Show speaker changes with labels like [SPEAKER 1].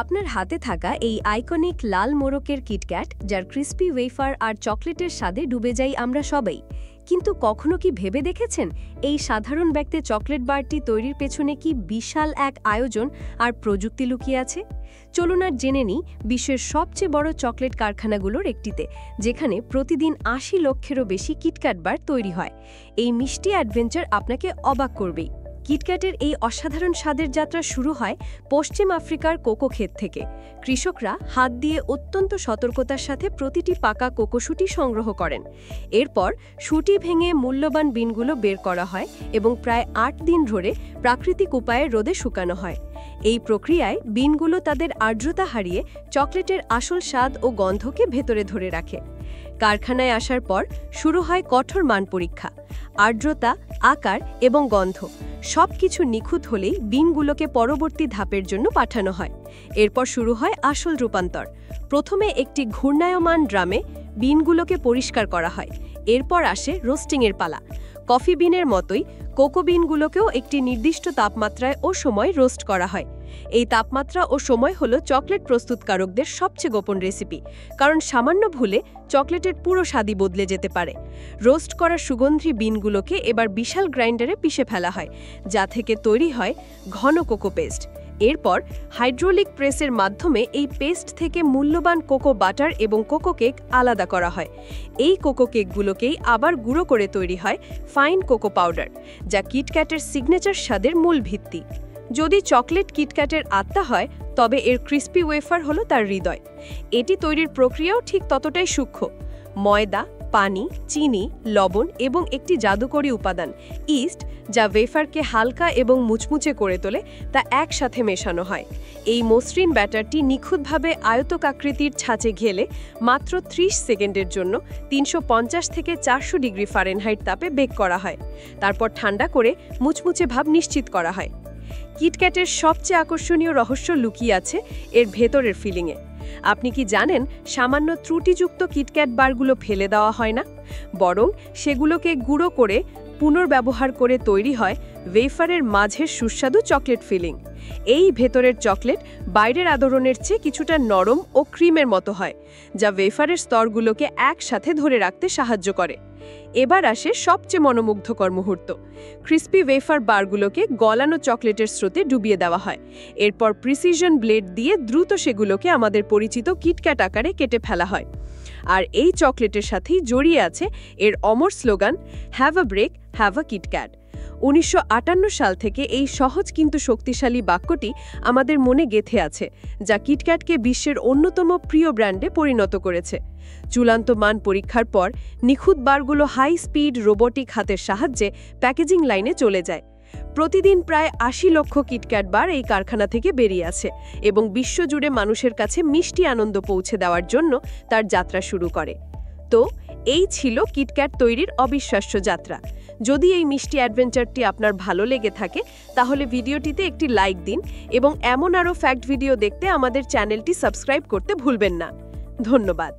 [SPEAKER 1] আপনার হাতে থাকা এই আইকনিক লাল মোড়কের কিটক্যাট, যার ক্রিস্পি ওয়েফার আর চকলেটের স্বাদে ডুবে যাই আমরা সবাই। কিন্তু কখনো কি ভেবে দেখেছেন এই সাধারণ ব্যাগতে চকলেট বারটি তৈরির পেছনে কি বিশাল এক আয়োজন আর প্রযুক্তি লুকিয়ে আছে? চলুন আর জেনে নিই বিশ্বের সবচেয়ে বড় চকলেট কারখানাগুলোর একটিতে, যেখানে প্রতিদিন ৮০ লক্ষেরও বেশি কিটক্যাট বার তৈরি হয়। এই মিষ্টি অ্যাডভেঞ্চার আপনাকে অবাক করবেই। কিটক্যাটের এই অসাধারণ স্বাদের যাত্রা শুরু হয় পশ্চিম আফ্রিকার কোকো ক্ষেত থেকে। কৃষকরা হাত দিয়ে অত্যন্ত সতর্কতার সাথে প্রতিটি পাকা কোকো শুঁটি সংগ্রহ করেন। এরপর শুঁটি ভেঙে মূল্যবান বিনগুলো বের করা হয় এবং প্রায় ৮ দিন ধরে প্রাকৃতিক উপায়ে রোদে শুকানো হয়। এই প্রক্রিয়ায় বিনগুলো তাদের আর্দ্রতা হারিয়ে চকলেটের আসল স্বাদ ও গন্ধকে ভেতরে ধরে রাখে। কারখানায় আসার পর শুরু হয় কঠোর মান পরীক্ষা। আর্দ্রতা, আকার এবং গন্ধ সবকিছু নিখুঁত হলেই বিনগুলোকে পরবর্তী ধাপের জন্য পাঠানো হয়। এরপর শুরু হয় আসল রূপান্তর। প্রথমে একটি ঘূর্ণায়মান ড্রামে বিনগুলোকে পরিষ্কার করা হয়। এরপর আসে রোস্টিংয়ের পালা। কফি বিনের মতোই কোকো বিনগুলোকেও একটি নির্দিষ্ট তাপমাত্রায় ও সময় রোস্ট করা হয়। এই তাপমাত্রা ও সময় হলো চকলেট প্রস্তুতকারকদের সবচেয়ে গোপন রেসিপি, কারণ সামান্য ভুলে চকলেটের পুরো স্বাদই বদলে যেতে পারে। রোস্ট করা সুগন্ধি বিনগুলোকে এবার বিশাল গ্রাইন্ডারে পিষে ফেলা হয়, যা থেকে তৈরি হয় ঘন কোকো পেস্ট। এরপর হাইড্রোলিক প্রেসের মাধ্যমে এই পেস্ট থেকে মূল্যবান কোকো বাটার এবং কোকো কেক আলাদা করা হয়। এই কোকো কেকগুলোকেই আবার গুঁড়ো করে তৈরি হয় ফাইন কোকো পাউডার, যা কিটক্যাটের সিগনেচার স্বাদের মূল ভিত্তি। যদি চকলেট কিটক্যাটের আত্মা হয়, তবে এর ক্রিস্পি ওয়েফার হলো তার হৃদয়। এটি তৈরির প্রক্রিয়াও ঠিক ততটাই সূক্ষ্ম। ময়দা, পানি, চিনি, লবণ এবং একটি জাদুকরী উপাদান ইস্ট, যা ওয়েফারকে হালকা এবং মুচমুচে করে তোলে, তা একসাথে মেশানো হয়। এই মসৃণ ব্যাটারটি নিখুঁতভাবে আয়তকাকৃতির ছাঁচে ঘেলে মাত্র ৩০ সেকেন্ডের জন্য ৩৫০ থেকে ৪০০ ডিগ্রি ফারেনহাইট তাপে বেক করা হয়। তারপর ঠান্ডা করে মুচমুচে ভাব নিশ্চিত করা হয়। কিটক্যাটের সবচেয়ে আকর্ষণীয় রহস্য লুকিয়ে আছে এর ভেতরের ফিলিংয়ে। আপনি কি জানেন, সামান্য ত্রুটিযুক্ত কিটক্যাট বারগুলো ফেলে দেওয়া হয় না, বরং সেগুলোকে গুঁড়ো করে পুনর্ব্যবহার করে তৈরি হয় ওয়েফারের মাঝের সুস্বাদু চকলেট ফিলিং। এই ভেতরের চকলেট বাইরের আদরণের চেয়ে কিছুটা নরম ও ক্রিমের মতো হয়, যা ওয়েফারের স্তরগুলোকে একসাথে ধরে রাখতে সাহায্য করে। এবার আসে সবচেয়ে মনোমুগ্ধকর মুহূর্ত। ক্রিস্পি ওয়েফার বারগুলোকে গলানো চকলেটের স্রোতে ডুবিয়ে দেওয়া হয়। এরপর প্রিসিশন ব্লেড দিয়ে দ্রুত সেগুলোকে আমাদের পরিচিত কিটক্যাট আকারে কেটে ফেলা হয়। আর এই চকলেটের সাথেই জড়িয়ে আছে এর অমর slogan, have a break, have a KitKat. ১৯৫৮ সাল থেকে এই সহজ কিন্তু শক্তিশালী বাক্যটি আমাদের মনে গেঁথে আছে, যা কিটক্যাটকে বিশ্বের অন্যতম প্রিয় ব্র্যান্ডে পরিণত করেছে। চূড়ান্ত মান পরীক্ষার পর নিখুঁত বারগুলো হাই স্পিড রোবোটিক হাতের সাহায্যে প্যাকেজিং লাইনে চলে যায়। প্রতিদিন প্রায় ৮০ লক্ষ কিটক্যাট বার এই কারখানা থেকে বেরিয়ে আছে এবং বিশ্বজুড়ে মানুষের কাছে মিষ্টি আনন্দ পৌঁছে দেওয়ার জন্য তার যাত্রা শুরু করে। তো এই ছিল কিটক্যাট তৈরির অবিশ্বাস্য যাত্রা। যদি এই মিষ্টি অ্যাডভেঞ্চারটি আপনার ভালো লেগে থাকে, তাহলে ভিডিওটিতে একটি লাইক দিন এবং এমন আরও ফ্যাক্ট ভিডিও দেখতে আমাদের চ্যানেলটি সাবস্ক্রাইব করতে ভুলবেন না। ধন্যবাদ।